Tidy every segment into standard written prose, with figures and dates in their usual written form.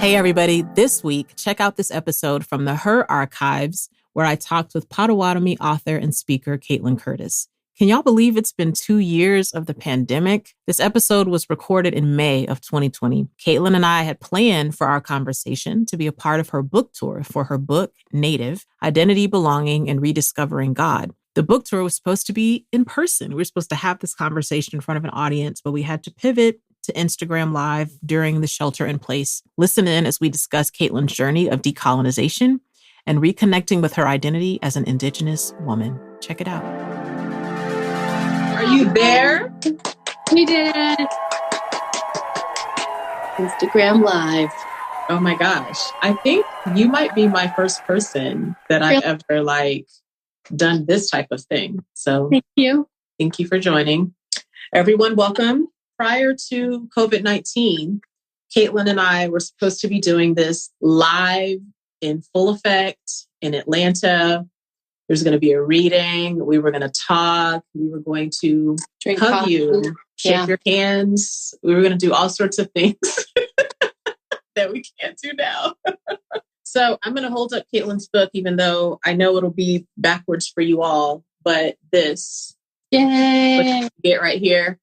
Hey, everybody. This week, check out this episode from the Her Archives, where I talked with Potawatomi author and speaker Kaitlin Curtice. Can y'all believe it's been 2 years of the pandemic? This episode was recorded in May of 2020. Kaitlin and I had planned for our conversation to be a part of her book tour for her book, Native: Identity, Belonging, and Rediscovering God. The book tour was supposed to be in person. We were supposed to have this conversation in front of an audience, but we had to pivot to Instagram Live during the shelter in place. Listen in as we discuss Kaitlin's journey of decolonization and reconnecting with her identity as an Indigenous woman. Check it out. Are you there? We did. Instagram Live. Oh my gosh. I think you might be my first person that I've ever done this type of thing. So thank you. Thank you for joining. Everyone, welcome. Prior to COVID-19, Kaitlin and I were supposed to be doing this live in full effect in Atlanta. There's going to be a reading. We were going to talk. We were going to hug you, shake your hands. We were going to do all sorts of things that we can't do now. So I'm going to hold up Kaitlin's book, even though I know it'll be backwards for you all. But this, yay! Get right here.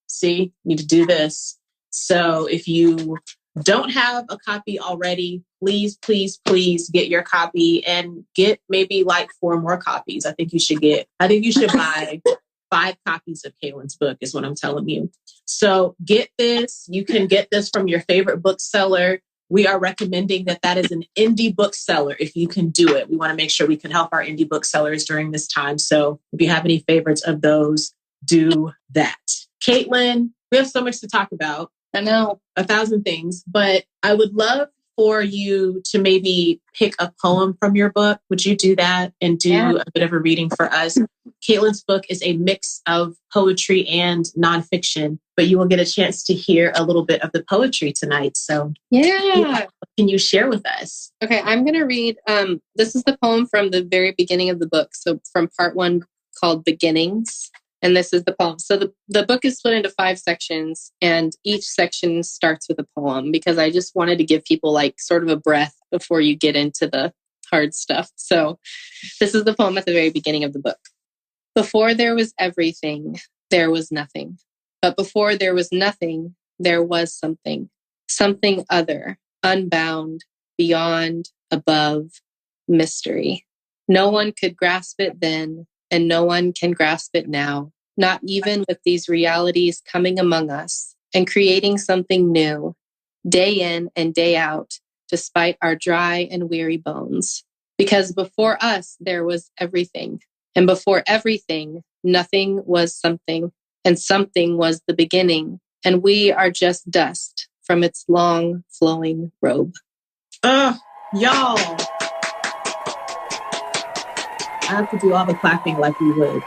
See, need to do this. So if you don't have a copy already, please, please, please get your copy and get maybe 4 more copies. I think you should buy 5 copies of Kaitlin's book is what I'm telling you. So get this. You can get this from your favorite bookseller. We are recommending that is an indie bookseller if you can do it. We want to make sure we can help our indie booksellers during this time. So if you have any favorites of those, do that. Kaitlin, we have so much to talk about. I know. 1,000 things, but I would love for you to maybe pick a poem from your book. Would you do that and do a bit of a reading for us? Kaitlin's book is a mix of poetry and nonfiction, but you will get a chance to hear a little bit of the poetry tonight. So what can you share with us? Okay, I'm going to read. This is the poem from the very beginning of the book. So from part 1 called Beginnings. And this is the poem. So the book is split into 5 sections, and each section starts with a poem because I just wanted to give people sort of a breath before you get into the hard stuff. So this is the poem at the very beginning of the book. Before there was everything, there was nothing. But before there was nothing, there was something. Something other, unbound, beyond, above, mystery. No one could grasp it then, and no one can grasp it now, not even with these realities coming among us and creating something new, day in and day out, despite our dry and weary bones. Because before us, there was everything, and before everything, nothing was something, and something was the beginning, and we are just dust from its long, flowing robe. Y'all. I have to do all the clapping like we would.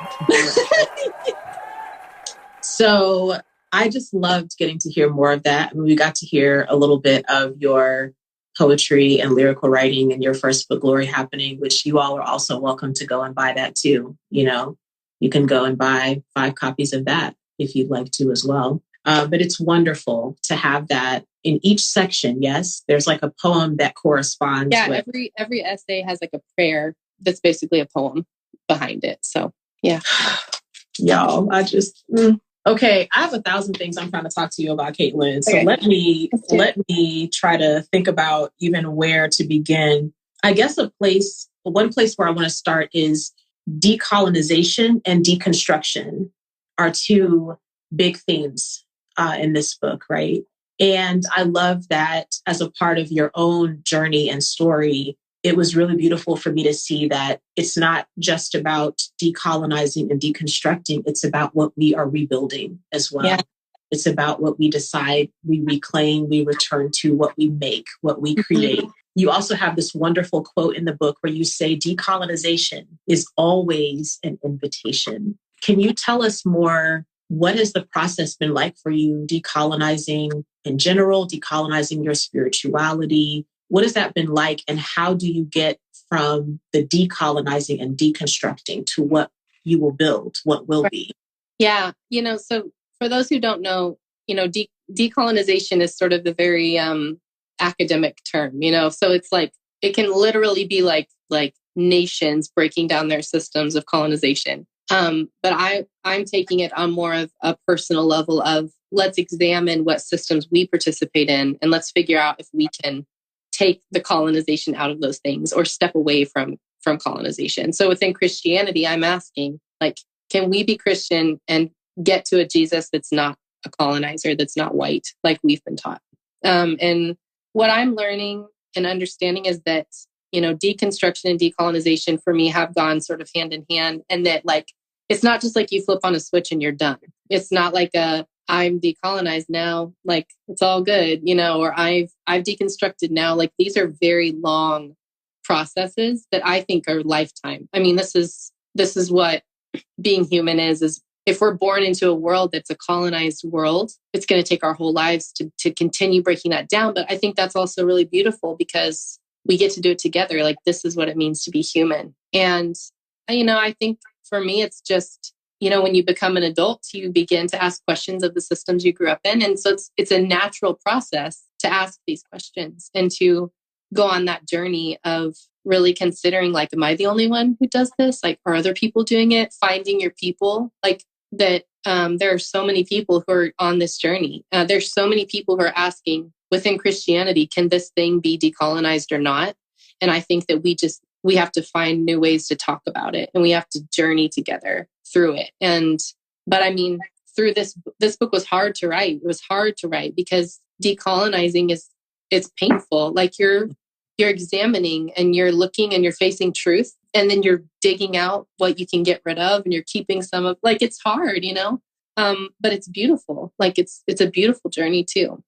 So I just loved getting to hear more of that. I mean, we got to hear a little bit of your poetry and lyrical writing in your first book, Glory Happening, which you all are also welcome to go and buy that too. You can go and buy 5 copies of that if you'd like to as well. But it's wonderful to have that in each section. Yes, there's a poem that corresponds. Yeah, with every essay has a prayer that's basically a poem behind it. So, yeah. Y'all, okay, I have 1,000 things I'm trying to talk to you about, Kaitlin. So let me try to think about even where to begin. I guess one place where I want to start is decolonization and deconstruction are 2 big themes in this book, right? And I love that as a part of your own journey and story, it was really beautiful for me to see that it's not just about decolonizing and deconstructing. It's about what we are rebuilding as well. Yeah. It's about what we decide, we reclaim, we return to, what we make, what we create. You also have this wonderful quote in the book where you say decolonization is always an invitation. Can you tell us more? What has the process been like for you, decolonizing in general, decolonizing your spirituality? What has that been like? And how do you get from the decolonizing and deconstructing to what you will build, what will be? Yeah. So for those who don't know, decolonization is sort of the very academic term, so it's like, it can literally be like nations breaking down their systems of colonization. But I'm taking it on more of a personal level of, let's examine what systems we participate in, and let's figure out if we can take the colonization out of those things or step away from colonization. So within Christianity, I'm asking, like, can we be Christian and get to a Jesus that's not a colonizer, that's not white, like we've been taught? And what I'm learning and understanding is that, deconstruction and decolonization for me have gone sort of hand in hand, and that, like, it's not just like you flip on a switch and you're done. It's not like I'm decolonized now, like it's all good, or I've deconstructed now. Like, these are very long processes that I think are lifetime. I mean, this is what being human is if we're born into a world that's a colonized world, it's going to take our whole lives to continue breaking that down. But I think that's also really beautiful because we get to do it together. Like, this is what it means to be human. And, I think for me, it's just, when you become an adult, you begin to ask questions of the systems you grew up in. And so it's a natural process to ask these questions and to go on that journey of really considering, like, am I the only one who does this? Like, are other people doing it? Finding your people, like that. There are so many people who are on this journey. There's so many people who are asking within Christianity, can this thing be decolonized or not? And I think that we have to find new ways to talk about it, and we have to journey together through it. But I mean, through this book was hard to write. It was hard to write because decolonizing it's painful. Like, you're examining and you're looking and you're facing truth, and then you're digging out what you can get rid of, and you're keeping some of, like, it's hard, but it's beautiful. Like, it's a beautiful journey too.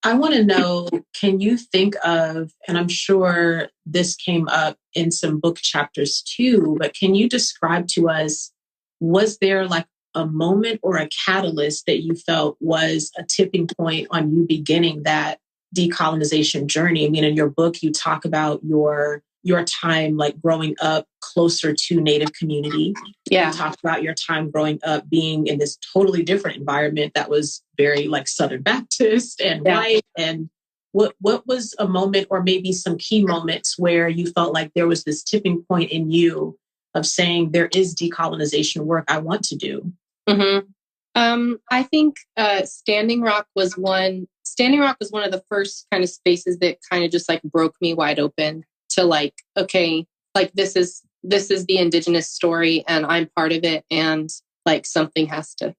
I want to know, can you think of, and I'm sure this came up in some book chapters too, but can you describe to us, was there like a moment or a catalyst that you felt was a tipping point on you beginning that decolonization journey? I mean, in your book, you talk about your time, like, growing up closer to Native community. Yeah. You talk about your time growing up being in this totally different environment that was very, like, Southern Baptist and white. And what was a moment, or maybe some key moments, where you felt like there was this tipping point in you of saying, there is decolonization work I want to do? Mm-hmm. I think Standing Rock was one. Standing Rock was one of the first kind of spaces that kind of just, like, broke me wide open to, like, okay, like, this is the Indigenous story, and I'm part of it, and, like, something has to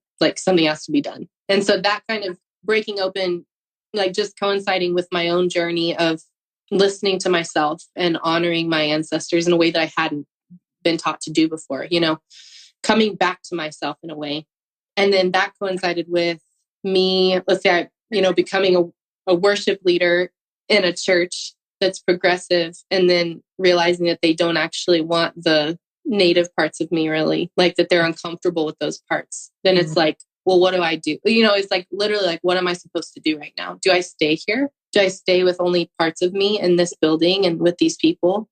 be done. And so that kind of breaking open, like, just coinciding with my own journey of listening to myself and honoring my ancestors in a way that I hadn't been taught to do before, coming back to myself in a way. And then that coincided with me, let's say, becoming a worship leader in a church that's progressive, and then realizing that they don't actually want the Native parts of me, really, like, that they're uncomfortable with those parts. Then it's like, well, what do I do? It's like, literally, like, what am I supposed to do right now? Do I stay here? Do I stay with only parts of me in this building and with these people?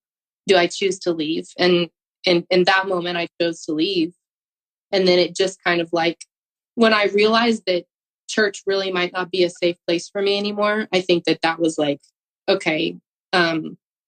Do I choose to leave? And in that moment, I chose to leave. And then it just kind of, like, when I realized that church really might not be a safe place for me anymore, I think that was like, okay,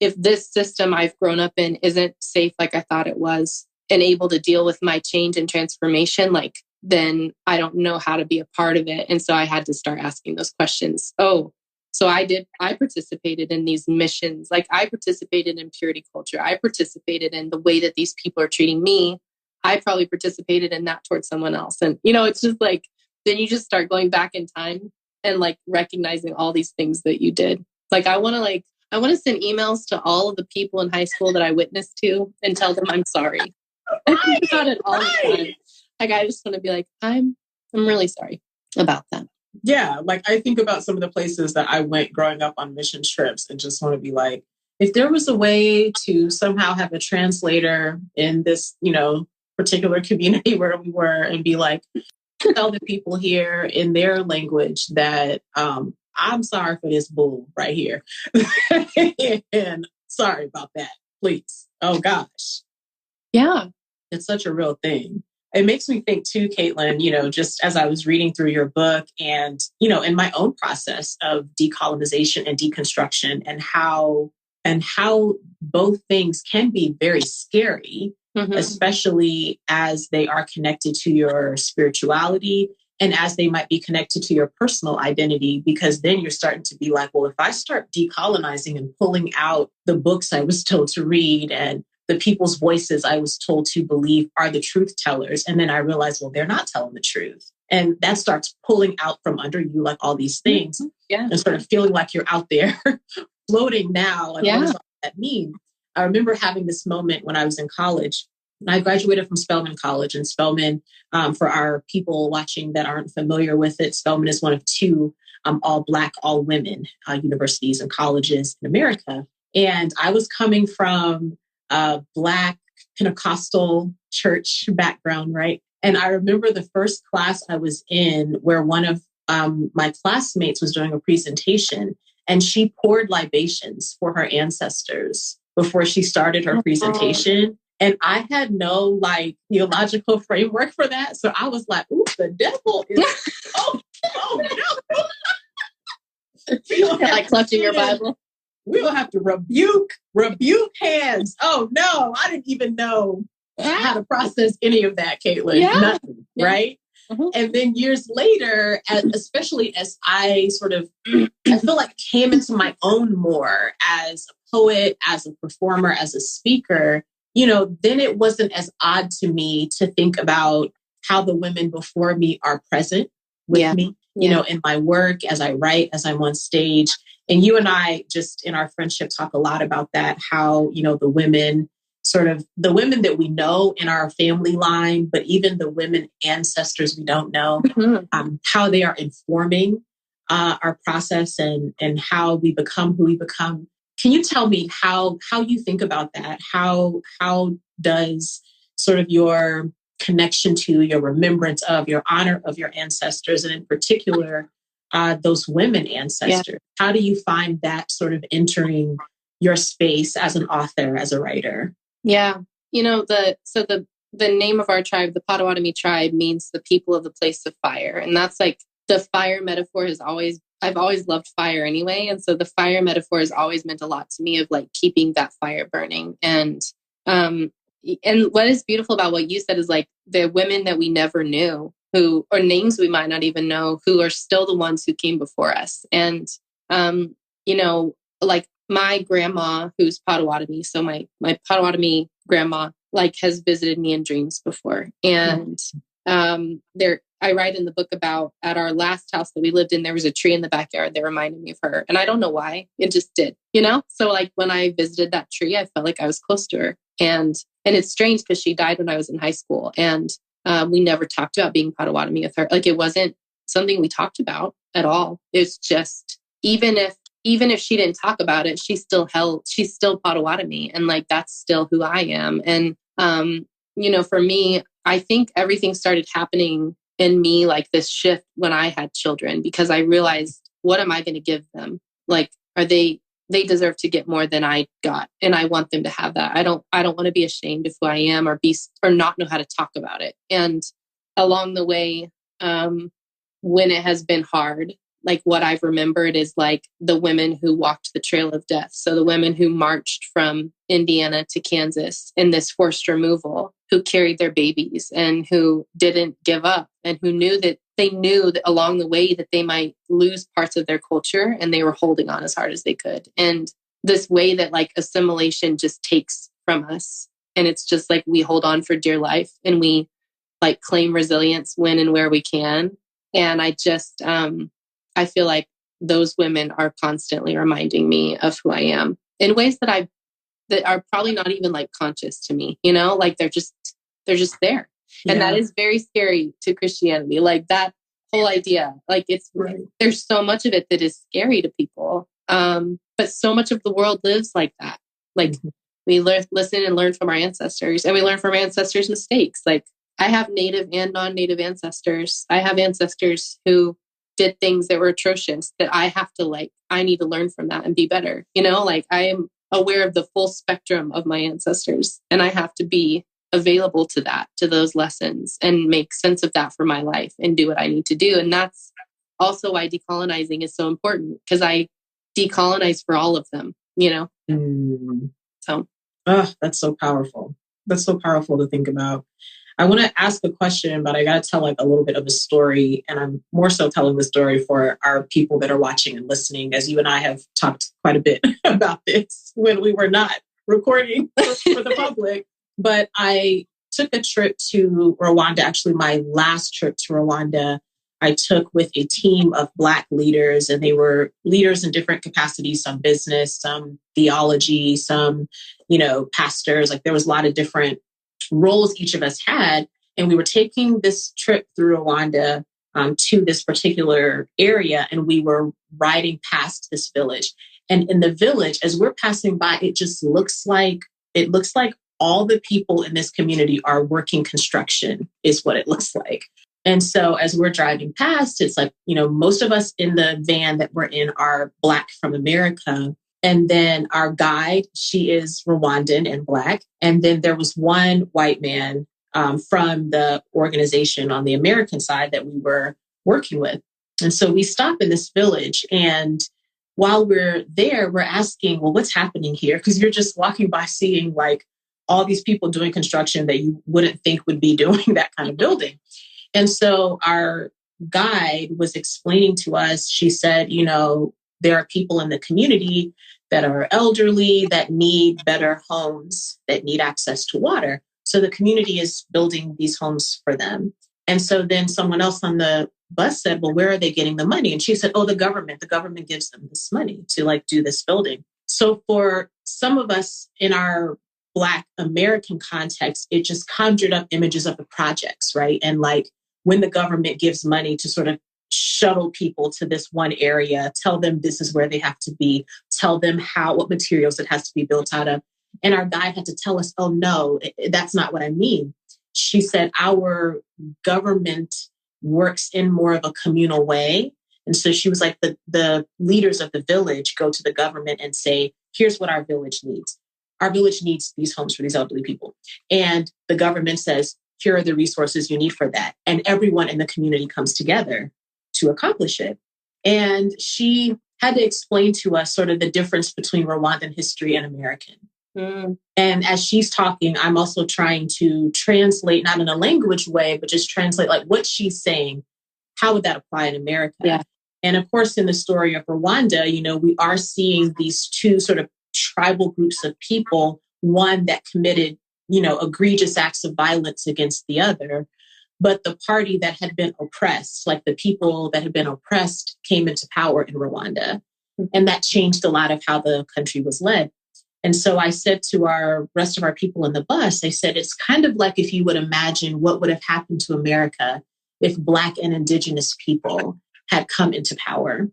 if this system I've grown up in isn't safe like I thought it was, and able to deal with my change and transformation, like, then I don't know how to be a part of it. And so I had to start asking those questions. Oh, so I participated in these missions. Like, I participated in purity culture. I participated in the way that these people are treating me. I probably participated in that towards someone else. And, it's just like, then you just start going back in time and, like, recognizing all these things that you did. Like, I want to send emails to all of the people in high school that I witnessed to and tell them I'm sorry. I think about it all the time. Like, I just want to be like, I'm really sorry about that. Yeah. Like, I think about some of the places that I went growing up on mission trips and just want to be like, if there was a way to somehow have a translator in this, particular community where we were, and be like, tell the people here in their language that, I'm sorry for this bull right here. And sorry about that, please. Oh gosh. Yeah. It's such a real thing. it makes me think too, Kaitlin, just as I was reading through your book and, in my own process of decolonization and deconstruction and how both things can be very scary, especially as they are connected to your spirituality and as they might be connected to your personal identity, because then you're starting to be like, well, if I start decolonizing and pulling out the books I was told to read and the people's voices I was told to believe are the truth tellers, and then I realize, well, they're not telling the truth. And that starts pulling out from under you like all these things and sort of feeling like you're out there floating now. And what does all that mean? I remember having this moment when I was in college. I graduated from Spelman College, and Spelman, for our people watching that aren't familiar with it, Spelman is one of two all Black, all women universities and colleges in America. And I was coming from a Black Pentecostal church background, right? And I remember the first class I was in where one of my classmates was doing a presentation, and she poured libations for her ancestors before she started her presentation. And I had no theological framework for that. So I was like, ooh, the devil is, oh no. Like clutching your Bible. We'll have to rebuke hands. Oh no, I didn't even know how to process any of that, Kaitlin. Nothing, right? And then years later, especially as I I feel like came into my own more as a poet, as a performer, as a speaker, then it wasn't as odd to me to think about how the women before me are present with me, in my work, as I write, as I'm on stage. And you and I just in our friendship talk a lot about that, how, the women that we know in our family line, but even the women ancestors we don't know, how they are informing our process and how we become who we become. Can you tell me how you think about that? How does sort of your connection to, your remembrance of, your honor of your ancestors, and in particular, those women ancestors, how do you find that sort of entering your space as an author, as a writer? Yeah. The name of our tribe, the Potawatomi tribe, means the people of the place of fire. And that's like the fire metaphor I've always loved fire anyway. And so the fire metaphor has always meant a lot to me, of like keeping that fire burning. And what is beautiful about what you said is like the women that we never knew, or names we might not even know, who are still the ones who came before us. And, like my grandma, who's Potawatomi. So my Potawatomi grandma, has visited me in dreams before. And, I write in the book about at our last house that we lived in, there was a tree in the backyard that reminded me of her. And I don't know why, it just did, So when I visited that tree, I felt like I was close to her. And it's strange because she died when I was in high school. And we never talked about being Potawatomi with her. It wasn't something we talked about at all. It's just, even if she didn't talk about it, she's still Potawatomi. And that's still who I am. And, for me, I think everything started happening in me, this shift when I had children, because I realized, what am I going to give them? They deserve to get more than I got. And I want them to have that. I don't want to be ashamed of who I am or not know how to talk about it. And along the way, when it has been hard, what I've remembered is the women who walked the trail of death. So the women who marched from Indiana to Kansas in this forced removal, who carried their babies and who didn't give up, and who knew that along the way that they might lose parts of their culture, and they were holding on as hard as they could. And this way that assimilation just takes from us. And it's just we hold on for dear life, and we claim resilience when and where we can. And I just, I feel like those women are constantly reminding me of who I am in ways that are probably not even conscious to me, they're just there. Yeah. And that is very scary to Christianity. That whole idea, it's, right. There's so much of it that is scary to people. But so much of the world lives like that. We listen and learn from our ancestors, and we learn from our ancestors' mistakes. I have native and non-native ancestors. I have ancestors who did things that were atrocious that I have to I need to learn from that and be better. I am aware of the full spectrum of my ancestors, and I have to be available to those lessons and make sense of that for my life and do what I need to do. And that's also why decolonizing is so important, because I decolonize for all of them, So. That's so powerful. That's so powerful to think about. I want to ask a question, but I got to tell like a little bit of a story. And I'm more so telling the story for our people that are watching and listening, as you and I have talked quite a bit about this when we were not recording for the public. But I took a trip to Rwanda. Actually, my last trip to Rwanda, I took with a team of Black leaders, and they were leaders in different capacities, some business, some theology, some, pastors. Like there was a lot of different roles each of us had. And we were taking this trip through Rwanda to this particular area, and we were riding past this village. And in the village, as we're passing by, it looks like all the people in this community are working construction, is what it looks like. And so as we're driving past, it's like, most of us in the van that we're in are Black from America. And then our guide, she is Rwandan and Black. And then there was one white man from the organization on the American side that we were working with. And so we stop in this village. And while we're there, we're asking, well, what's happening here? Because you're just walking by seeing like all these people doing construction that you wouldn't think would be doing that kind of building. And so our guide was explaining to us, she said, there are people in the community that are elderly, that need better homes, that need access to water. So the community is building these homes for them. And so then someone else on the bus said, well, where are they getting the money? And she said, the government gives them this money to like do this building. So for some of us in our Black American context, it just conjured up images of the projects, right? And like when the government gives money to sort of shuttle people to this one area, tell them this is where they have to be, tell them what materials it has to be built out of. And our guide had to tell us, oh no, that's not what I mean. She said, our government works in more of a communal way. And so she was like, the leaders of the village go to the government and say, here's what our village needs. Our village needs these homes for these elderly people. And the government says, here are the resources you need for that. And everyone in the community comes together to accomplish it. And she had to explain to us sort of the difference between Rwandan history and American. Mm. And as she's talking, I'm also trying to translate, not in a language way, but just translate like what she's saying. How would that apply in America? Yeah. And of course, in the story of Rwanda, we are seeing these two sort of tribal groups of people, one that committed, egregious acts of violence against the other. But the party that had been oppressed, like the people that had been oppressed, came into power in Rwanda. And that changed a lot of how the country was led. And so I said to our rest of our people in the bus, I said, it's kind of like if you would imagine what would have happened to America if Black and Indigenous people had come into power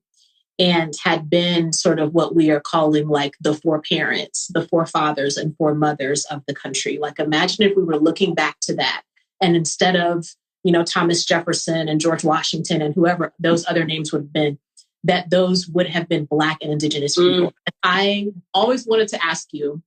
and had been sort of what we are calling like the foreparents, the forefathers and foremothers of the country. Like imagine if we were looking back to that. And instead of, Thomas Jefferson and George Washington and whoever those other names would have been, that those would have been Black and Indigenous people. And I always wanted to ask you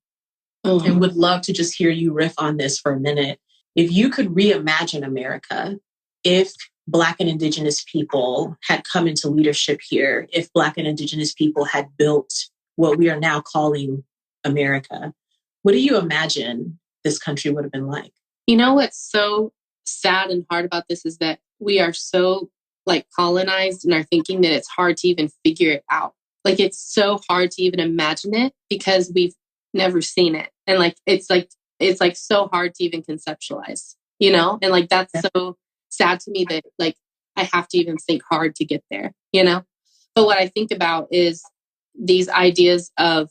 and would love to just hear you riff on this for a minute. If you could reimagine America, if Black and Indigenous people had come into leadership here, if Black and Indigenous people had built what we are now calling America, what do you imagine this country would have been like? What's so sad and hard about this is that we are so like colonized in our thinking that it's hard to even figure it out. Like it's so hard to even imagine it because we've never seen it. And like it's so hard to even conceptualize, and like that's so sad to me that like I have to even think hard to get there, But what I think about is these ideas of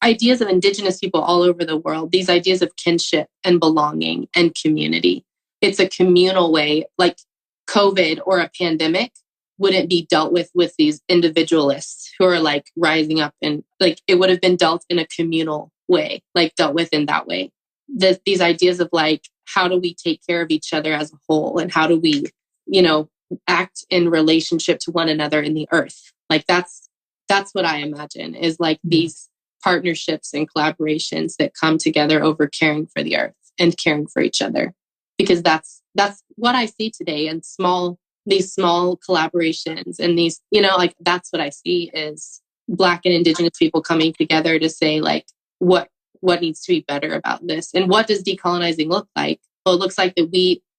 Indigenous people all over the world, these ideas of kinship and belonging and community. It's a communal way, like COVID or a pandemic wouldn't be dealt with these individualists who are like rising up, and like it would have been dealt in a communal way, like dealt with in that way. These ideas of like, how do we take care of each other as a whole? And how do we, act in relationship to one another in the earth? Like that's what I imagine is like these partnerships and collaborations that come together over caring for the earth. and caring for each other, because that's what I see today. And these small collaborations and these, like, that's what I see is Black and Indigenous people coming together to say, like, what needs to be better about this, and what does decolonizing look like? Well, it looks like that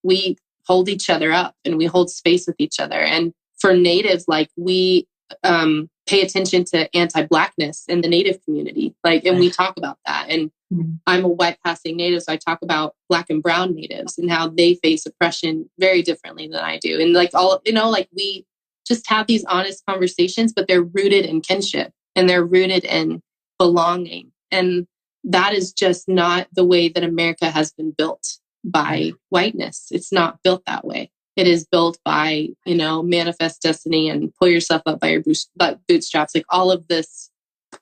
we hold each other up and we hold space with each other. And for Natives, like, we pay attention to anti-Blackness in the Native community, like, and we talk about that. And I'm a white passing Native, so I talk about Black and Brown Natives and how they face oppression very differently than I do. And like like we just have these honest conversations, but they're rooted in kinship and they're rooted in belonging. And that is just not the way that America has been built by whiteness. It's not built that way. It is built by, manifest destiny and pull yourself up by your bootstraps, like all of this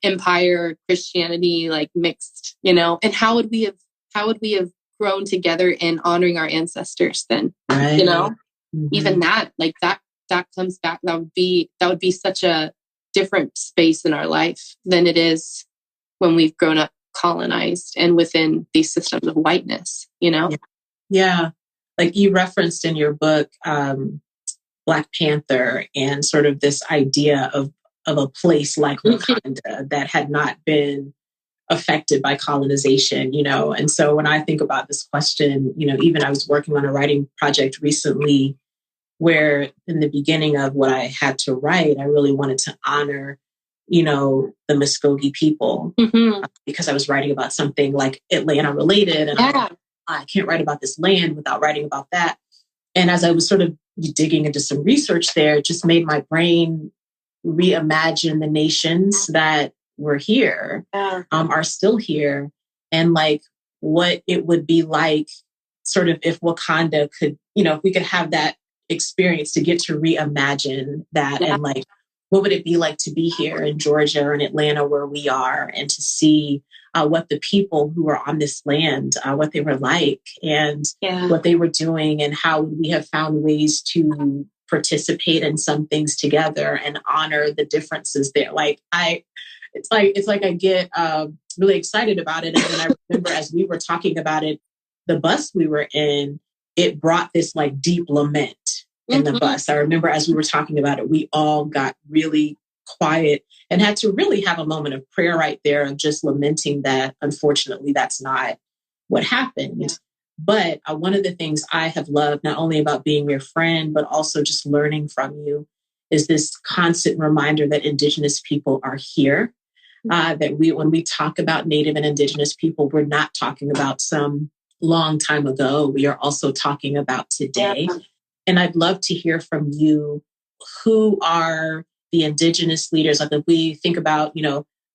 empire Christianity, like mixed, and how would we have grown together in honoring our ancestors then? Right. Even that, like that comes back. That would be such a different space in our life than it is when we've grown up colonized and within these systems of whiteness, Yeah. Like you referenced in your book, Black Panther, and sort of this idea of a place like Wakanda that had not been affected by colonization, And so when I think about this question, even I was working on a writing project recently where in the beginning of what I had to write, I really wanted to honor, the Muskogee people, because I was writing about something like Atlanta related. And I can't write about this land without writing about that. And as I was sort of digging into some research there, it just made my brain reimagine the nations that were here, are still here, and like what it would be like sort of if Wakanda could, if we could have that experience to get to reimagine that, and like, what would it be like to be here in Georgia or in Atlanta where we are, and to see what the people who are on this land, what they were like, and what they were doing, and how we have found ways to participate in some things together and honor the differences there. It's like I get really excited about it. And then I remember as we were talking about it, the bus we were in, it brought this like deep lament in the bus. I remember as we were talking about it, we all got really quiet and had to really have a moment of prayer right there of just lamenting that, unfortunately, that's not what happened. Yeah. But one of the things I have loved, not only about being your friend, but also just learning from you, is this constant reminder that Indigenous people are here. That when we talk about Native and Indigenous people, we're not talking about some long time ago. We are also talking about today. Yeah. And I'd love to hear from you, who are the Indigenous leaders? Like if we think about,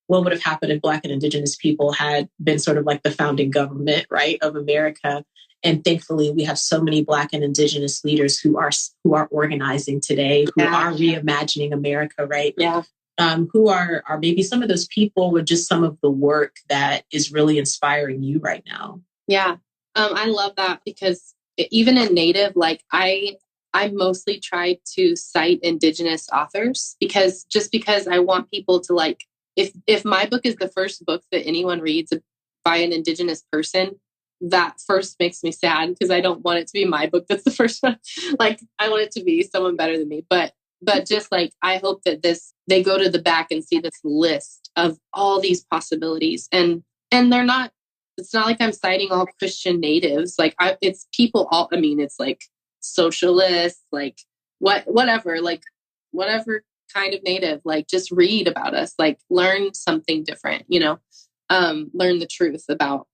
what would have happened if Black and Indigenous people had been sort of like the founding government, right, of America. And thankfully, we have so many Black and Indigenous leaders who are organizing today, who are reimagining America, right? Yeah. Who are maybe some of those people with just some of the work that is really inspiring you right now. Yeah. I love that, because even in Native, like I mostly try to cite Indigenous authors because I want people to like, if my book is the first book that anyone reads by an Indigenous person, that first makes me sad because I don't want it to be my book that's the first one. Like I want it to be someone better than me. But just like, I hope that they go to the back and see this list of all these possibilities, and they're not, it's not like I'm citing all Christian Natives. Like it's people all, it's like socialists, like whatever kind of Native, like just read about us, like learn something different, learn the truth about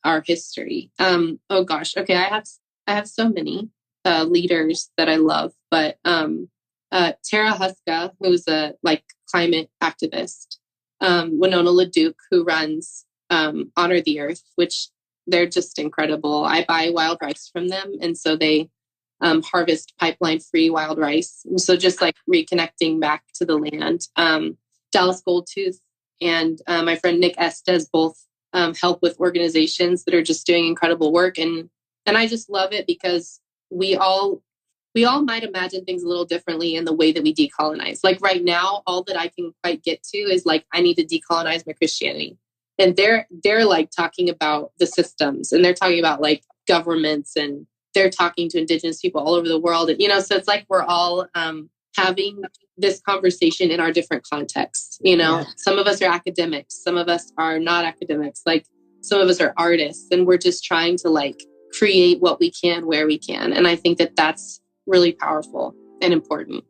our history. Oh gosh. Okay. I have so many leaders that I love, but Tara Huska, who's a like climate activist, Winona LaDuke, who runs Honor the Earth, which they're just incredible. I buy wild rice from them, and so they harvest pipeline-free wild rice. And so just like reconnecting back to the land. Dallas Goldtooth and my friend Nick Estes both help with organizations that are just doing incredible work, and I just love it because we all might imagine things a little differently in the way that we decolonize. Like right now, all that I can quite get to is like, I need to decolonize my Christianity. And they're like talking about the systems, and they're talking about like governments, and they're talking to Indigenous people all over the world. And, so it's like we're all having this conversation in our different contexts. Some of us are academics, some of us are not academics, like some of us are artists, and we're just trying to like create what we can where we can. And I think that that's really powerful and important.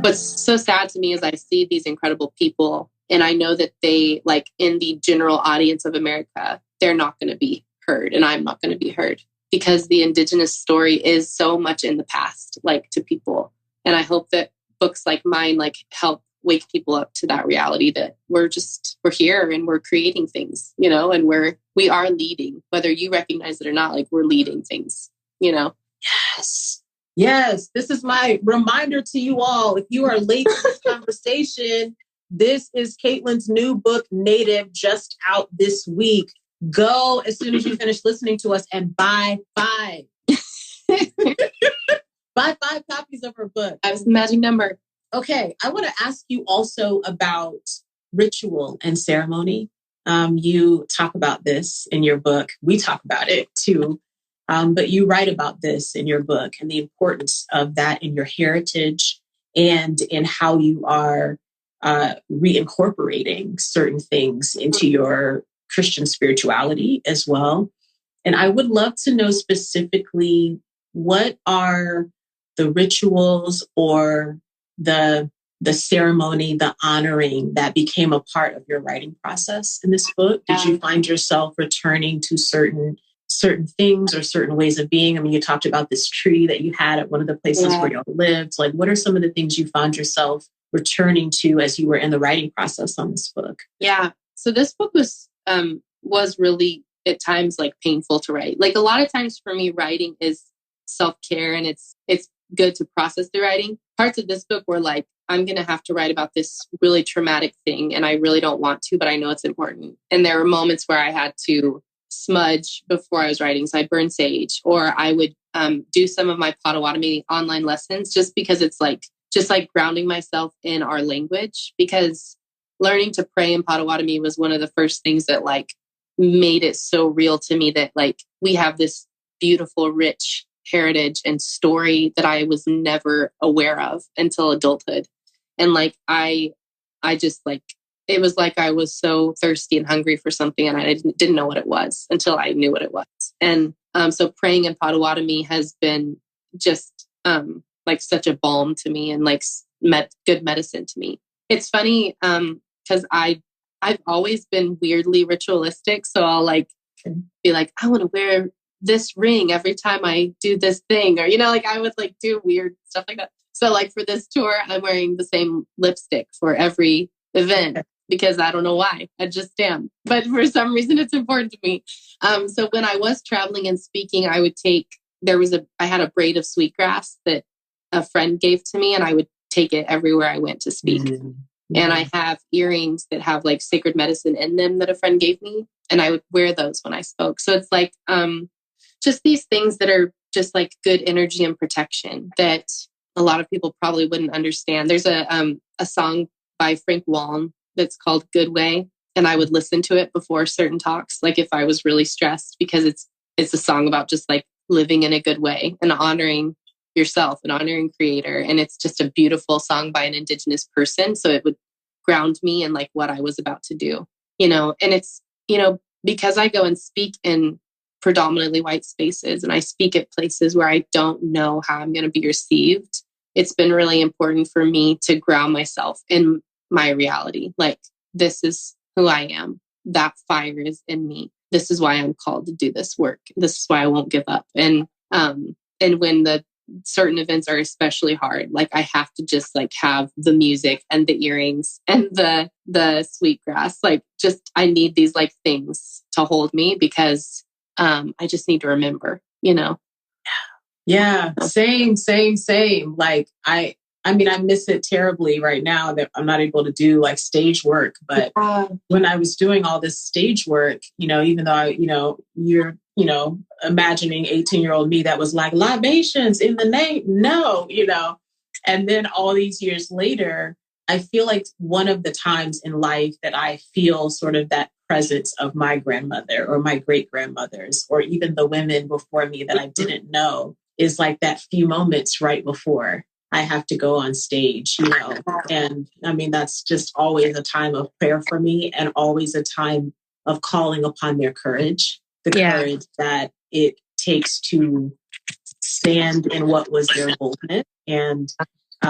What's so sad to me is I see these incredible people, and I know that they, like in the general audience of America, they're not going to be heard, and I'm not going to be heard, because the Indigenous story is so much in the past, like to people. And I hope that books like mine like help wake people up to that reality that we're here and we're creating things, and we are leading, whether you recognize it or not, like we're leading things, Yes, this is my reminder to you all. If you are late to this conversation, this is Kaitlin's new book, Native, just out this week. Go as soon as you finish listening to us and buy 5. Buy 5 copies of her book. That was the magic number. Okay, I want to ask you also about ritual and ceremony. You talk about this in your book. We talk about it too. But you write about this in your book and the importance of that in your heritage and in how you are reincorporating certain things into your Christian spirituality as well. And I would love to know specifically, what are the rituals or the ceremony, the honoring that became a part of your writing process in this book? Did you find yourself returning to certain things or certain ways of being? I mean, you talked about this tree that you had at one of the places where you lived. Like, what are some of the things you found yourself returning to as you were in the writing process on this book? Yeah. So this book was really at times like painful to write. Like a lot of times for me, writing is self-care, and it's good to process the writing. Parts of this book were like, I'm going to have to write about this really traumatic thing, and I really don't want to, but I know it's important. And there were moments where I had to smudge before I was writing. So I burn sage, or I would do some of my Potawatomi online lessons, just because it's like, just like grounding myself in our language, because learning to pray in Potawatomi was one of the first things that like made it so real to me that like we have this beautiful, rich heritage and story that I was never aware of until adulthood. And like, I just like, it was like I was so thirsty and hungry for something, and I didn't know what it was until I knew what it was. And so praying in Potawatomi has been just like such a balm to me, and like good medicine to me. It's funny because I've always been weirdly ritualistic. So I'll like be like, I want to wear this ring every time I do this thing, or like I would like do weird stuff like that. So like for this tour, I'm wearing the same lipstick for every event, because I don't know why. I just am. But for some reason, it's important to me. So when I was traveling and speaking, I would I had a braid of sweetgrass that a friend gave to me, and I would take it everywhere I went to speak. Mm-hmm. And I have earrings that have like sacred medicine in them that a friend gave me, and I would wear those when I spoke. So it's like just these things that are just like good energy and protection that a lot of people probably wouldn't understand. There's a song by Frank Waln that's called Good Way. And I would listen to it before certain talks, like if I was really stressed, because it's a song about just like living in a good way and honoring yourself and honoring creator. And it's just a beautiful song by an Indigenous person. So it would ground me in like what I was about to do, and it's, because I go and speak in predominantly white spaces, and I speak at places where I don't know how I'm going to be received. It's been really important for me to ground myself in my reality. Like, this is who I am. That fire is in me. This is why I'm called to do this work. This is why I won't give up. And when the certain events are especially hard, like I have to just like have the music and the earrings and the sweetgrass. Like, just, I need these like things to hold me, because I just need to remember, Yeah, same. Like I mean, I miss it terribly right now that I'm not able to do like stage work. But when I was doing all this stage work, even though you're imagining 18-year-old me that was like, libations in the name. No, And then all these years later, I feel like one of the times in life that I feel sort of that presence of my grandmother or my great grandmothers, or even the women before me that I didn't know, is like that few moments right before I have to go on stage, And I mean, that's just always a time of prayer for me, and always a time of calling upon their courage, the courage that it takes to stand in what was their boldness and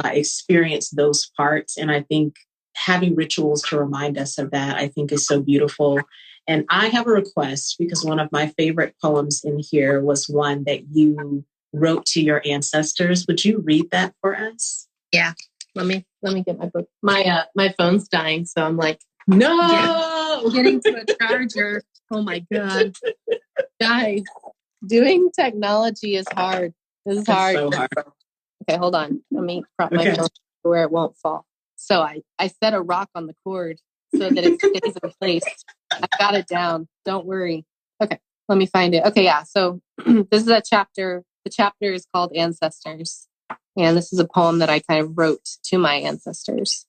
experience those parts. And I think having rituals to remind us of that, I think, is so beautiful. And I have a request, because one of my favorite poems in here was one that you wrote to your ancestors. Would you read that for us? Yeah. Let me get my book. My phone's dying, so I'm like, no, getting to a charger. Oh my God. Guys, doing technology is hard. This is hard. So hard. Okay, hold on. Let me prop my phone where it won't fall. So I set a rock on the cord so that it stays in place. I've got it down. Don't worry. Okay, let me find it. Okay, yeah. So this is a chapter. The chapter is called Ancestors. And this is a poem that I kind of wrote to my ancestors.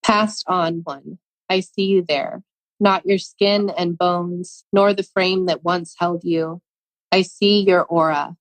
Passed on one. I see you there. Not your skin and bones, nor the frame that once held you. I see your aura,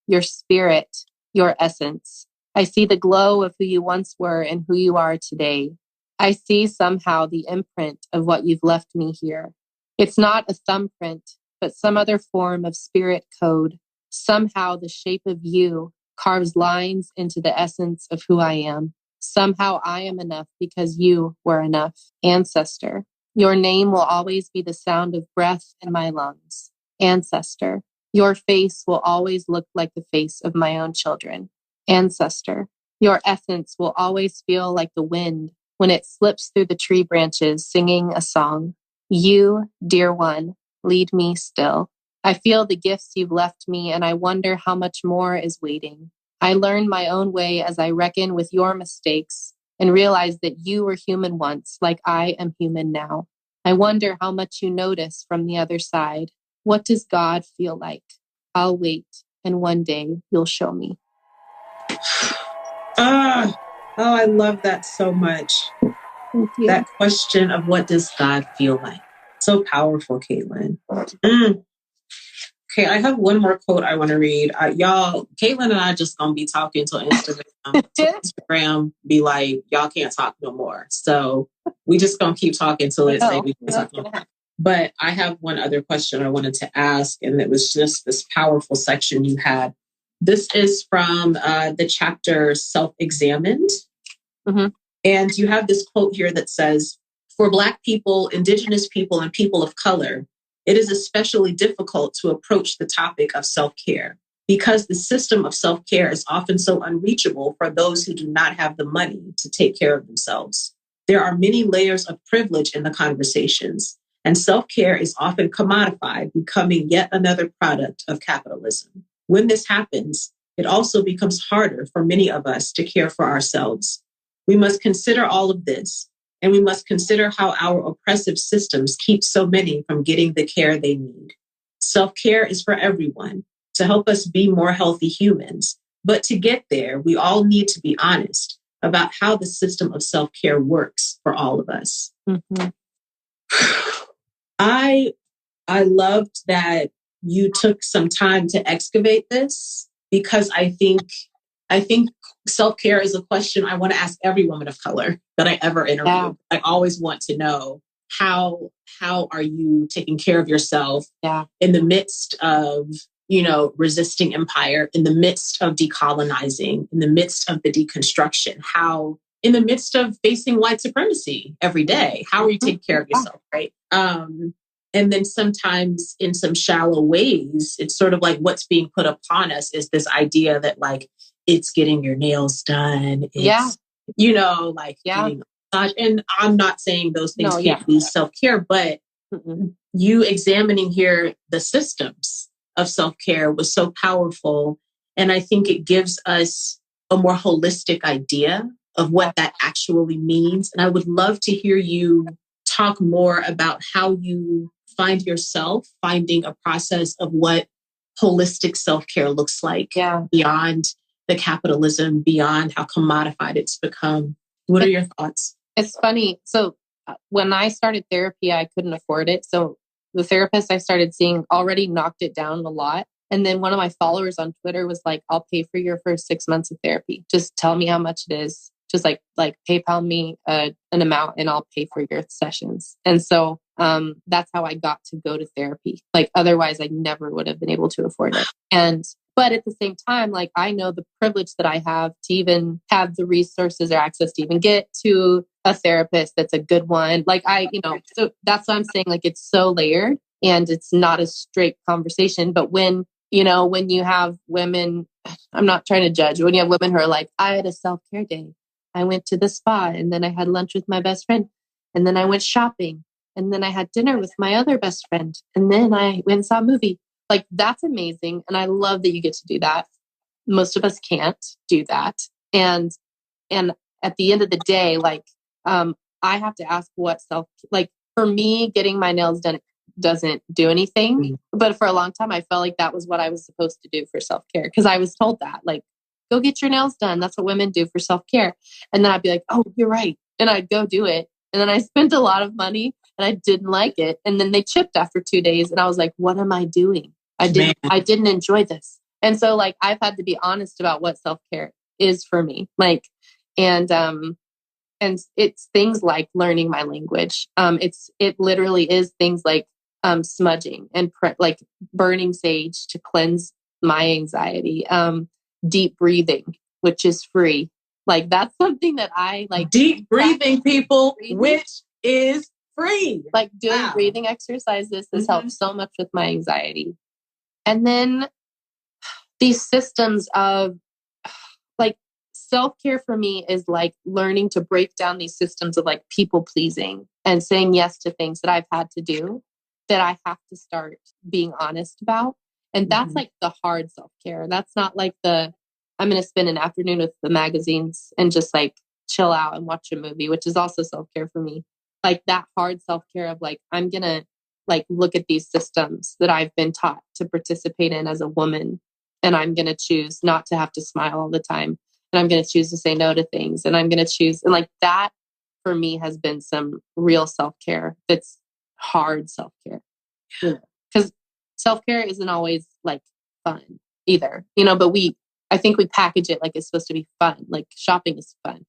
your spirit, your essence. I see the glow of who you once were and who you are today. I see somehow the imprint of what you've left me here. It's not a thumbprint, but some other form of spirit code. Somehow the shape of you carves lines into the essence of who I am. Somehow I am enough because you were enough. Ancestor. Your name will always be the sound of breath in my lungs. Ancestor. Your face will always look like the face of my own children. Ancestor. Your essence will always feel like the wind when it slips through the tree branches singing a song. You, dear one, lead me still. I feel the gifts you've left me, and I wonder how much more is waiting. I learn my own way as I reckon with your mistakes and realize that you were human once, like I am human now. I wonder how much you notice from the other side. What does God feel like? I'll wait, and one day you'll show me. Oh, I love that so much. Thank you. That question of what does God feel like? So powerful, Kaitlin. Okay, I have one more quote I want to read. Y'all, Kaitlin and I just gonna be talking till Instagram be like, y'all can't talk no more. So we just gonna keep talking till it say we can talk no more. But I have one other question I wanted to ask, and it was just this powerful section you had. This is from the chapter Self-Examined. Mm-hmm. And you have this quote here that says, for Black people, Indigenous people, and people of color, it is especially difficult to approach the topic of self-care because the system of self-care is often so unreachable for those who do not have the money to take care of themselves. There are many layers of privilege in the conversations, and self-care is often commodified, becoming yet another product of capitalism. When this happens, it also becomes harder for many of us to care for ourselves. We must consider all of this, and we must consider how our oppressive systems keep so many from getting the care they need. Self-care is for everyone, to help us be more healthy humans. But to get there, we all need to be honest about how the system of self-care works for all of us. Mm-hmm. I loved that you took some time to excavate this, because I think self-care is a question I want to ask every woman of color that I ever interview. Yeah. I always want to know how are you taking care of yourself in the midst of, resisting empire, in the midst of decolonizing, in the midst of the deconstruction, how in the midst of facing white supremacy every day, how are you taking care of yourself, right? And then sometimes in some shallow ways, it's sort of like what's being put upon us is this idea that like, it's getting your nails done. It's, getting a massage. And I'm not saying those things can't be self-care, but you examining here the systems of self-care was so powerful. And I think it gives us a more holistic idea of what that actually means. And I would love to hear you talk more about how you find yourself finding a process of what holistic self-care looks like beyond the capitalism, beyond how commodified it's become. What are your thoughts? It's funny. So when I started therapy, I couldn't afford it. So the therapist I started seeing already knocked it down a lot. And then one of my followers on Twitter was like, I'll pay for your first 6 months of therapy. Just tell me how much it is. Just like PayPal me an amount and I'll pay for your sessions. And so that's how I got to go to therapy. Like otherwise I never would have been able to afford it. But at the same time, like I know the privilege that I have to even have the resources or access to even get to a therapist that's a good one. Like so that's what I'm saying. Like it's so layered and it's not a straight conversation. But when you have women, I'm not trying to judge, when you have women who are like, I had a self-care day. I went to the spa and then I had lunch with my best friend and then I went shopping and then I had dinner with my other best friend and then I went and saw a movie. Like that's amazing. And I love that you get to do that. Most of us can't do that. And at the end of the day, like, I have to ask like for me, getting my nails done doesn't do anything. But for a long time, I felt like that was what I was supposed to do for self-care. Cause I was told that like, go get your nails done. That's what women do for self-care. And then I'd be like, oh, you're right. And I'd go do it. And then I spent a lot of money and I didn't like it. And then they chipped after 2 days. And I was like, what am I doing? I didn't enjoy this. And so like, I've had to be honest about what self-care is for me. Like, and it's things like learning my language. It literally is things like, smudging and like burning sage to cleanse my anxiety. Deep breathing, which is free. Like that's something that I like. Deep breathing, people, which is free. Like doing breathing exercises has helped so much with my anxiety. And then these systems of like self-care for me is like learning to break down these systems of like people pleasing and saying yes to things that I've had to do that I have to start being honest about. And that's like the hard self-care. That's not like I'm going to spend an afternoon with the magazines and just like chill out and watch a movie, which is also self-care for me. Like that hard self-care of like, I'm going to like look at these systems that I've been taught to participate in as a woman. And I'm going to choose not to have to smile all the time. And I'm going to choose to say no to things. And I'm going to choose. And like that for me has been some real self-care. That's hard self-care. Because self-care isn't always like fun either, but I think we package it like it's supposed to be fun. Like shopping is fun.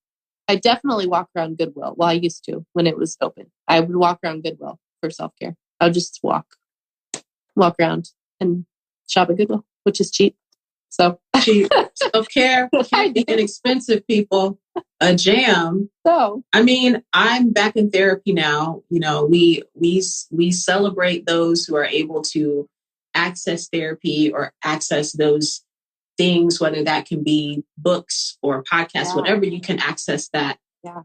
I definitely walk around Goodwill. Well, I used to when it was open. I would walk around Goodwill for self-care. I would just walk around and shop at Goodwill, which is cheap. So cheap. Self-care can be inexpensive, people. A jam. So I mean, I'm back in therapy now. We celebrate those who are able to access therapy or access those things, whether that can be books or podcasts, whatever you can access that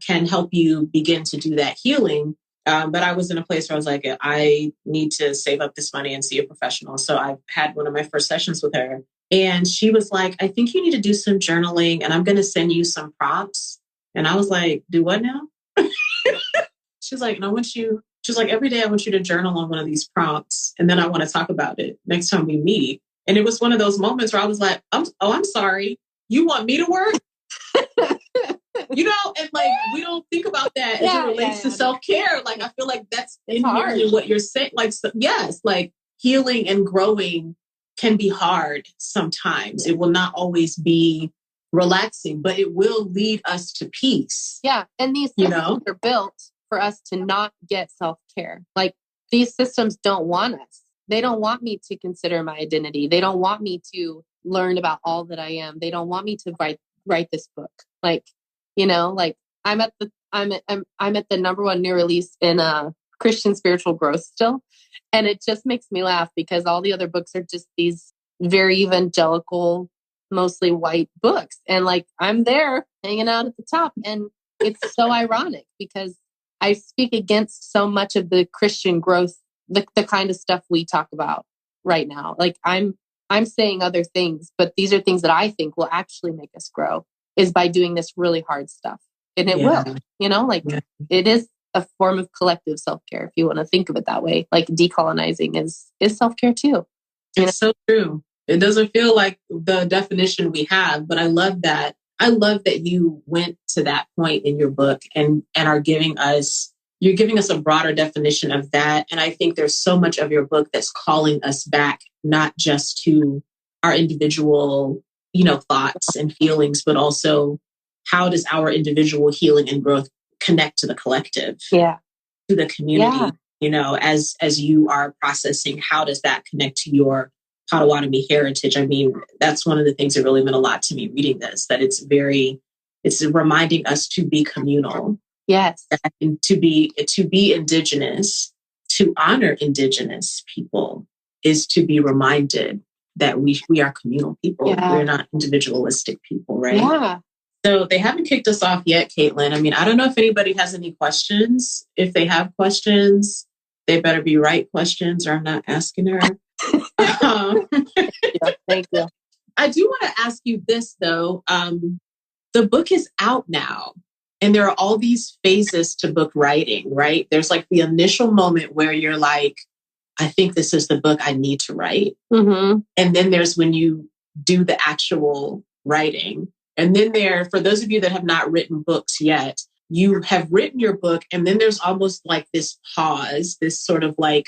can help you begin to do that healing. But I was in a place where I was like, I need to save up this money and see a professional. So I had one of my first sessions with her and she was like, I think you need to do some journaling and I'm going to send you some prompts. And I was like, do what now? She's like, no, she's like, every day I want you to journal on one of these prompts. And then I want to talk about it next time we meet. And it was one of those moments where I was like, I'm sorry. You want me to work? And like, we don't think about that as it relates to self-care. Like, I feel like that's inherent in what you're saying. Like, so, yes, like healing and growing can be hard sometimes. It will not always be relaxing, but it will lead us to peace. Yeah. And these systems are built for us to not get self-care. Like these systems don't want us. They don't want me to consider my identity. They don't want me to learn about all that I am. They don't want me to write this book. Like, like I'm at the number one new release in Christian spiritual growth still. And it just makes me laugh because all the other books are just these very evangelical, mostly white books. And like, I'm there hanging out at the top. And it's so ironic because I speak against so much of the Christian growth, the kind of stuff we talk about right now. Like I'm saying other things, but these are things that I think will actually make us grow is by doing this really hard stuff. And it will, it is a form of collective self-care. If you want to think of it that way, like decolonizing is self-care too. It's so true. It doesn't feel like the definition we have, but I love that. I love that you went to that point in your book and are you're giving us a broader definition of that. And I think there's so much of your book that's calling us back, not just to our individual, thoughts and feelings, but also how does our individual healing and growth connect to the collective, to the community, as you are processing, how does that connect to your Potawatomi heritage? I mean, that's one of the things that really meant a lot to me reading this, that it's reminding us to be communal. Yes. And to be Indigenous, to honor Indigenous people is to be reminded that we are communal people. Yeah. We're not individualistic people, right? Yeah. So they haven't kicked us off yet, Kaitlin. I mean, I don't know if anybody has any questions. If they have questions, they better be right questions or I'm not asking her. Thank you. I do want to ask you this, though. The book is out now, and there are all these phases to book writing, right? There's like the initial moment where you're like, I think this is the book I need to write. Mm-hmm. And then there's when you do the actual writing. And then for those of you that have not written books yet, you have written your book, and then there's almost like this pause, this sort of like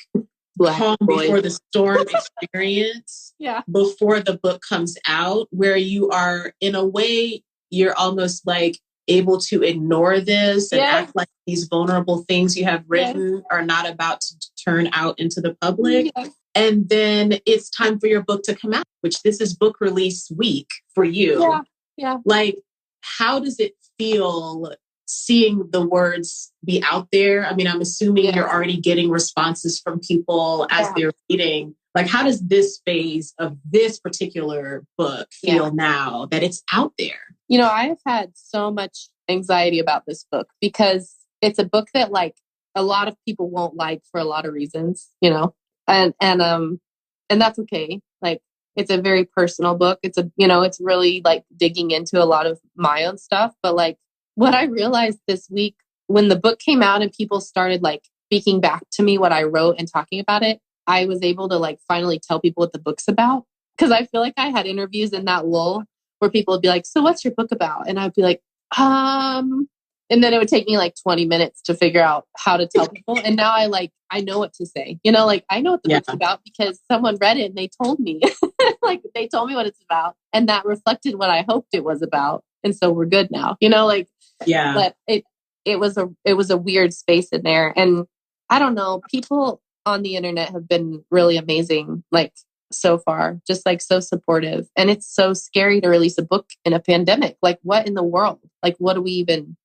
calm before the storm experience before the book comes out, where you are, in a way, you're almost like able to ignore this and act like these vulnerable things you have written are not about to turn out into the public. Yes. And then it's time for your book to come out, which this is book release week for you. Yeah. Yeah. Like, how does it feel seeing the words be out there? I mean, I'm assuming you're already getting responses from people as they're reading. Like, how does this phase of this particular book feel now that it's out there? I have had so much anxiety about this book because it's a book that like a lot of people won't like for a lot of reasons, and that's okay. Like, it's a very personal book. It's it's really like digging into a lot of my own stuff. But like what I realized this week when the book came out and people started like speaking back to me what I wrote and talking about it, I was able to like finally tell people what the book's about. Because I feel like I had interviews in that lull where people would be like, so what's your book about? And I'd be like, and then it would take me like 20 minutes to figure out how to tell people. And now I know what to say, like I know what the book's about because someone read it and they told me, like they told me what it's about. And that reflected what I hoped it was about. And so we're good now, but it was a weird space in there. And I don't know, people on the internet have been really amazing. Like, so far, just like so supportive. And it's so scary to release a book in a pandemic. Like, what in the world? Like, what do we even,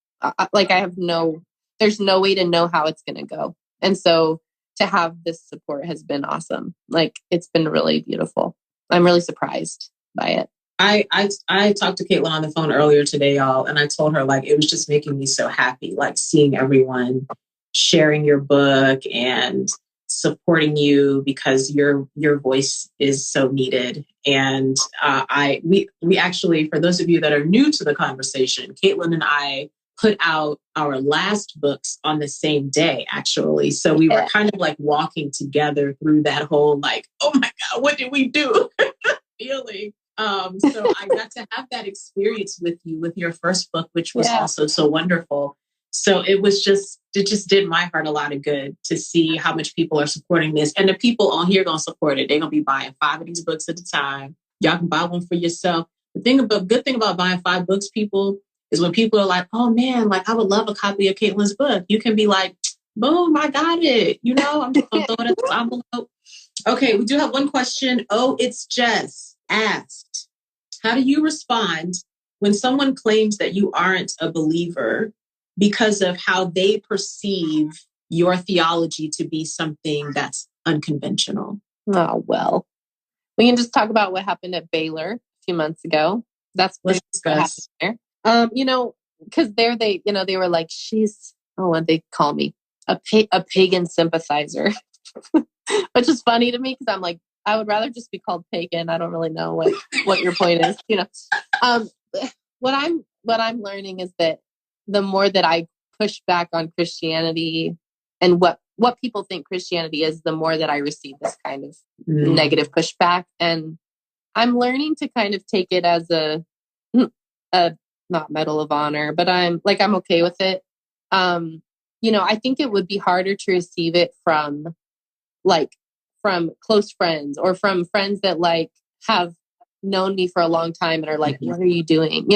there's no way to know how it's going to go. And so to have this support has been awesome. Like, it's been really beautiful. I'm really surprised by it. I talked to Kaitlin on the phone earlier today, y'all, and I told her like, it was just making me so happy, like seeing everyone sharing your book and supporting you because your voice is so needed. And we actually, for those of you that are new to the conversation, Kaitlin and I put out our last books on the same day, actually. So we were kind of like walking together through that whole like, oh my God, what did we do? feeling. So I got to have that experience with you with your first book, which was also so wonderful. So it just did my heart a lot of good to see how much people are supporting this. And the people on here going to support it. They're going to be buying 5 of these books at a time. Y'all can buy one for yourself. Good thing about buying 5 books, people, is when people are like, oh man, like I would love a copy of Kaitlin's book. You can be like, boom, I got it. I'm just going to throw it in this envelope. Okay, we do have one question. Oh, it's Jess asked, how do you respond when someone claims that you aren't a believer because of how they perceive your theology to be something that's unconventional? Oh, well, we can just talk about what happened at Baylor a few months ago. That's what happened there. Because they were like, what they call me? A pagan sympathizer, which is funny to me because I'm like, I would rather just be called pagan. I don't really know what your point is. What I'm learning is that the more that I push back on Christianity and what people think Christianity is, the more that I receive this kind of negative pushback. And I'm learning to kind of take it as a not Medal of Honor, but I'm okay with it. I think it would be harder to receive it from close friends or from friends that like have known me for a long time and are like, what are you doing?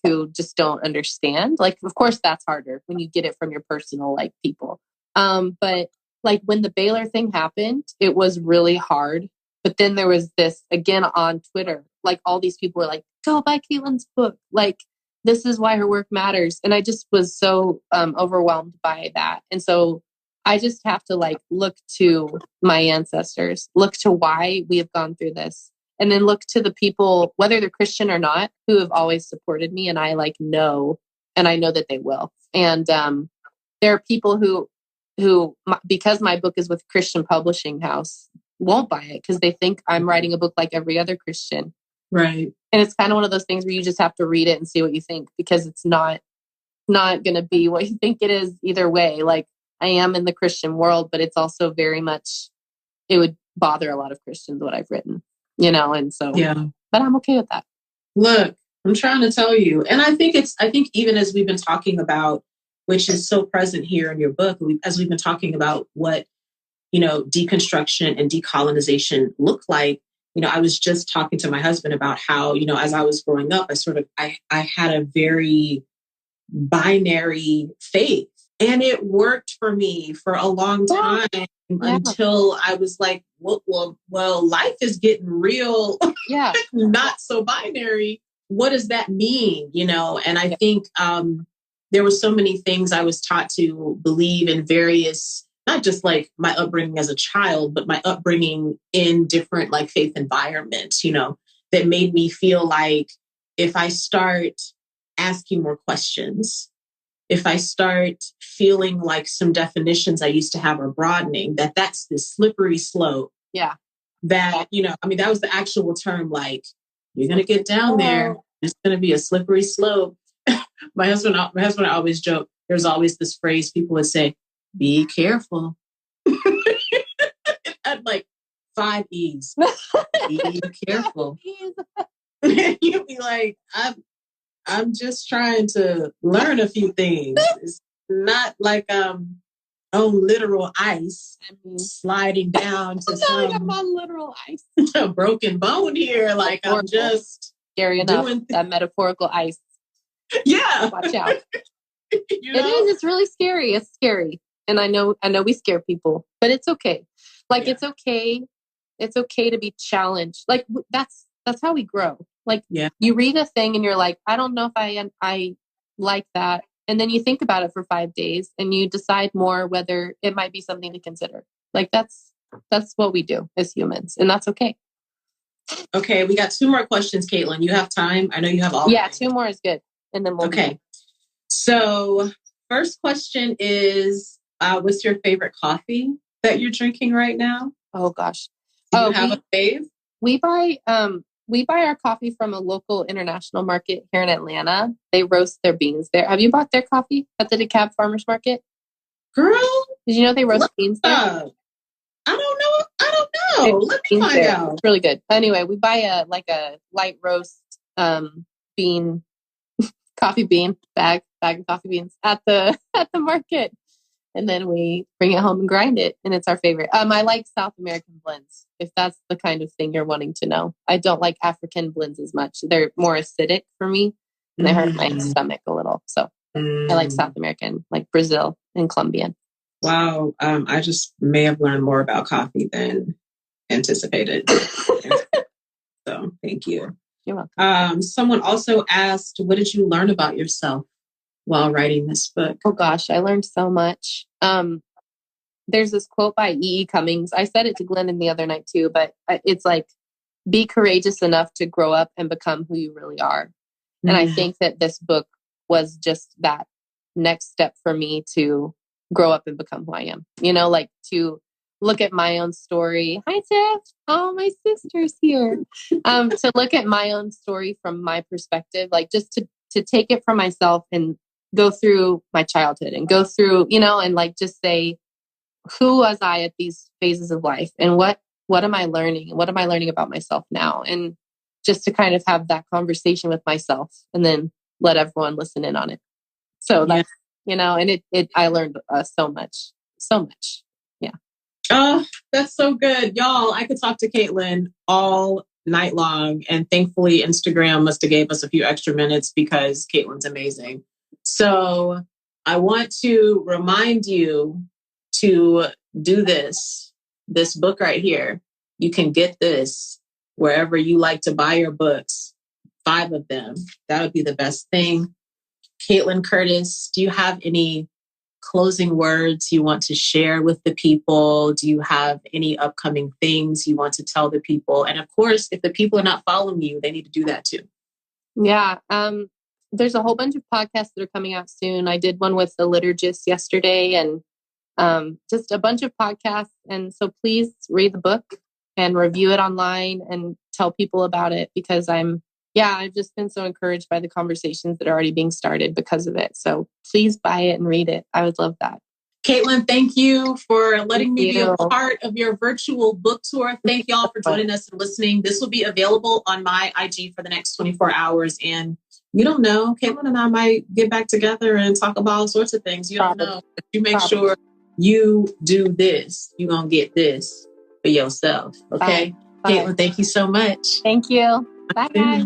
Who just don't understand. Like, of course, that's harder when you get it from your personal like people. But like when the Baylor thing happened, it was really hard. But then there was this again on Twitter, like all these people were like, go buy Caitlin's book. Like, this is why her work matters. And I just was so overwhelmed by that. And so I just have to like look to my ancestors, look to why we have gone through this, and then look to the people, whether they're Christian or not, who have always supported me. And I like know, and I know that they will. And there are people who, because my book is with a Christian publishing house, won't buy it because they think I'm writing a book like every other Christian. Right. And it's kind of one of those things where you just have to read it and see what you think, because it's not going to be what you think it is either way. Like, I am in the Christian world, but it's also very much, it would bother a lot of Christians what I've written, and so, yeah, but I'm okay with that. Look, I'm trying to tell you. And I think even as we've been talking about, which is so present here in your book, as we've been talking about what, deconstruction and decolonization look like, I was just talking to my husband about how, as I was growing up, I had a very binary faith, and it worked for me for a long time until I was like, well, life is getting real. Yeah. Not so binary. What does that mean? And I think there were so many things I was taught to believe in various, not just like my upbringing as a child, but my upbringing in different like faith environments, that made me feel like if I start asking more questions, if I start feeling like some definitions I used to have are broadening, that's this slippery slope. Yeah. That, that was the actual term, like, you're going to get down there. It's going to be a slippery slope. My husband and I always joke, there's always this phrase people would say, be careful. It had like 5 E's. Be careful. You'd be like, I'm just trying to learn a few things. It's not like on literal ice, sliding down to some I'm on literal ice. A broken bone here. Like, I'm just scary enough. That metaphorical ice. Yeah. Watch out. It is. It's really scary. It's scary. And I know we scare people, but it's okay. Like, it's okay. It's okay to be challenged. Like, that's how we grow. Like, you read a thing and you're like, I don't know if I like that. And then you think about it for 5 days and you decide more whether it might be something to consider. Like, that's what we do as humans, and that's okay. Okay, we got 2 more questions, Kaitlin. You have time? I know you have all. Yeah, 2 more is good. And then we'll okay. So first question is, what's your favorite coffee that you're drinking right now? Oh gosh. Do you have a fave? We buy our coffee from a local international market here in Atlanta. They roast their beans there. Have you bought their coffee at the DeKalb Farmers Market? Girl, did you know they roast beans there? I don't know. Let me find out. It's really good. Anyway, we buy a light roast bean coffee bean bag of coffee beans at the market. And then we bring it home and grind it. And it's our favorite. I like South American blends, if that's the kind of thing you're wanting to know. I don't like African blends as much. They're more acidic for me and they hurt my stomach a little. So I like South American, like Brazil and Colombian. Wow. I just may have learned more about coffee than anticipated. So thank you. You're welcome. Someone also asked, what did you learn about yourself while writing this book? Oh gosh, I learned so much. There's this quote by E.E. Cummings. I said it to Glennon the other night too, but it's like, be courageous enough to grow up and become who you really are. And I think that this book was just that next step for me to grow up and become who I am. Like to look at my own story. Hi, Tiff. Oh, my sister's here. To look at my own story from my perspective, like just to take it from myself and go through my childhood and go through, and like just say, who was I at these phases of life and what am I learning? And what am I learning about myself now? And just to kind of have that conversation with myself and then let everyone listen in on it. So that's, and I learned so much. Yeah. Oh, that's so good. Y'all, I could talk to Kaitlin all night long. And thankfully, Instagram must have gave us a few extra minutes because Caitlin's amazing. So I want to remind you to do this book right here. You can get this wherever you like to buy your books, 5 of them. That would be the best thing. Kaitlin Curtice, do you have any closing words you want to share with the people? Do you have any upcoming things you want to tell the people? And of course, if the people are not following you, they need to do that too. Yeah. There's a whole bunch of podcasts that are coming out soon. I did one with the liturgist yesterday and just a bunch of podcasts. And so please read the book and review it online and tell people about it because I've just been so encouraged by the conversations that are already being started because of it. So please buy it and read it. I would love that. Kaitlin, thank you for letting me be a part of your virtual book tour. Thank y'all for joining us and listening. This will be available on my IG for the next 24 hours. And you don't know, Kaitlin and I might get back together and talk about all sorts of things. You don't know. But you make sure you do this. You're going to get this for yourself. Okay? Bye. Kaitlin, thank you so much. Thank you. Bye, guys.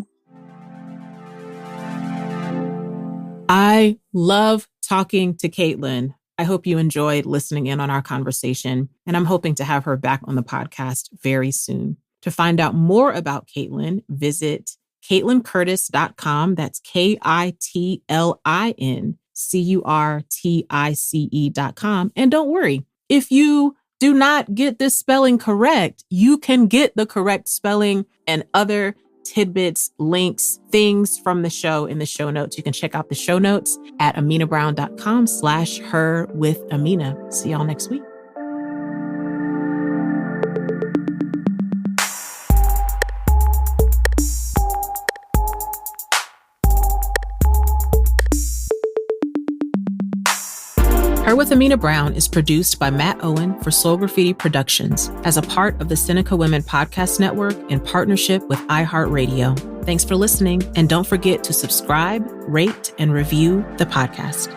I love talking to Kaitlin. I hope you enjoyed listening in on our conversation, and I'm hoping to have her back on the podcast very soon. To find out more about Kaitlin, visit KaitlinCurtice.com. That's KaitlinCurtice.com. And don't worry, if you do not get this spelling correct, you can get the correct spelling and other tidbits, links, things from the show in the show notes. You can check out the show notes at amenabrown.com/herwithamena. See y'all next week. Her with Amena Brown is produced by Matt Owen for Soul Graffiti Productions as a part of the Seneca Women Podcast Network in partnership with iHeartRadio. Thanks for listening, and don't forget to subscribe, rate, and review the podcast.